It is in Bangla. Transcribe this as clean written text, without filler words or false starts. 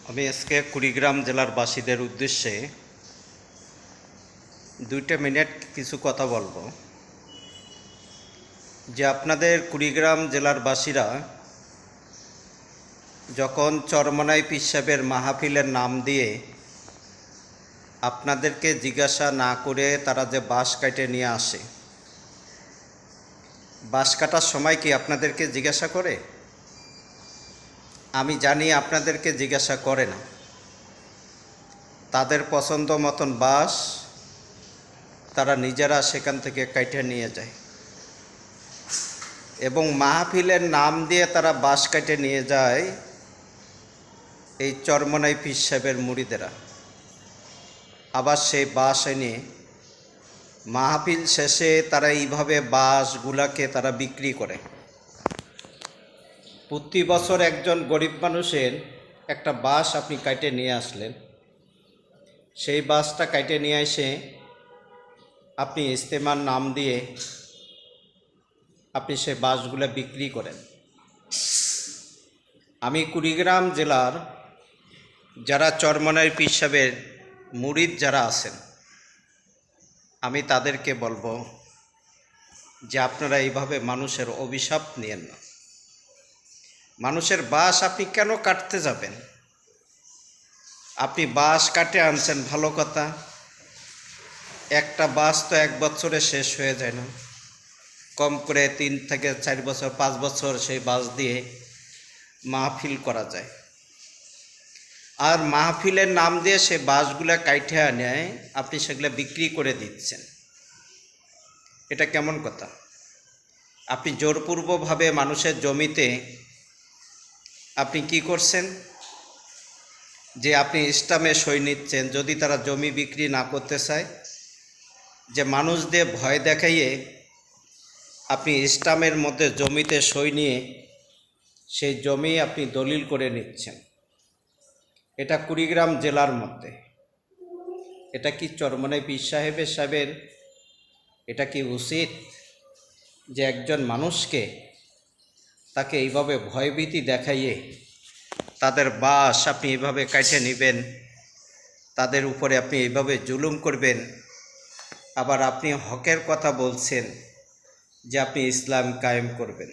আমি আজকে কুড়িগ্রাম জেলার বাসীদের উদ্দেশ্যে 2 মিনিট কিছু কথা বলবো। যে আপনাদের কুড়িগ্রাম জেলার বাসীরা যখন চরমনাই পীর সাহেবের মাহফিলের নাম দিয়ে আপনাদেরকে জিজ্ঞাসা না করে তারা যে বাঁশ কাটে নিয়ে আসে, বাঁশ কাটার সময় কি আপনাদেরকে জিজ্ঞাসা করে? আমি জানি আপনাদেরকে জিজ্ঞাসা করে না। তাদের পছন্দ মতন বাঁশ তারা নিজেরা সেখান থেকে কাইটে নিয়ে যায় এবং মাহফিলের নাম দিয়ে তারা বাঁশ কাটে নিয়ে যায় এই চরমনাই পীর সাহেবের মুরিদেরা। আবার সেই বাঁশ এনে মাহফিল শেষে তারা এইভাবে বাঁশগুলাকে তারা বিক্রি করে। প্রতি বছর একজন গরিব মানুষের একটা বাঁশ আপনি কাটে নিয়ে আসলেন, সেই বাঁশটা কাটে নিয়ে এসে আপনি ইস্তেমার নাম দিয়ে আপনি সেই বাঁশগুলো বিক্রি করেন। আমি কুড়িগ্রাম জেলার যারা চরমনাই পীর সাহেবের মুরিদ যারা আছেন, আমি তাদেরকে বলবো যে আপনারা এইভাবে মানুষের অভিশাপ নিয়েন না। মানুষের বাঁশ আপনি কেন কাটতে যাবেন? আপনি বাঁশ কাটে আনছেন, ভালো কথা। একটা বাঁশ তো 1 বছরে শেষ হয়ে যায় না, কম করে 3 থেকে 4 বছর 5 বছর সেই বাঁশ দিয়ে মাহফিল করা যায়। আর মাহফিলের নাম দিয়ে সে বাঁশগুলো কাইটে আনে আপনি সেগুলো বিক্রি করে দিচ্ছেন। এটা কেমন কথা? আপনি জোরপূর্বকভাবে মানুষের জমিতে আপনি কি করছেন যে আপনি ইসলামে সই নিচ্ছেন। যদি তারা জমি বিক্রি না করতে চায়, যে মানুষদের ভয় দেখাইয়ে আপনি ইসলামের মধ্যে জমিতে সই নিয়ে সেই জমি আপনি দলিল করে নিচ্ছেন। এটা কুড়িগ্রাম জেলার মধ্যে। এটা কি চরমনাই পীর সাহেবের এটা কি উচিত যে একজন মানুষকে তাকে এইভাবে ভয়ভীতি দেখাইয়ে তাদের বাঁশ আপনি এইভাবে কাটে নেবেন, তাদের উপরে আপনি এইভাবে জুলুম করবেন, আবার আপনি হকের কথা বলছেন যে আপনি ইসলাম কায়েম করবেন?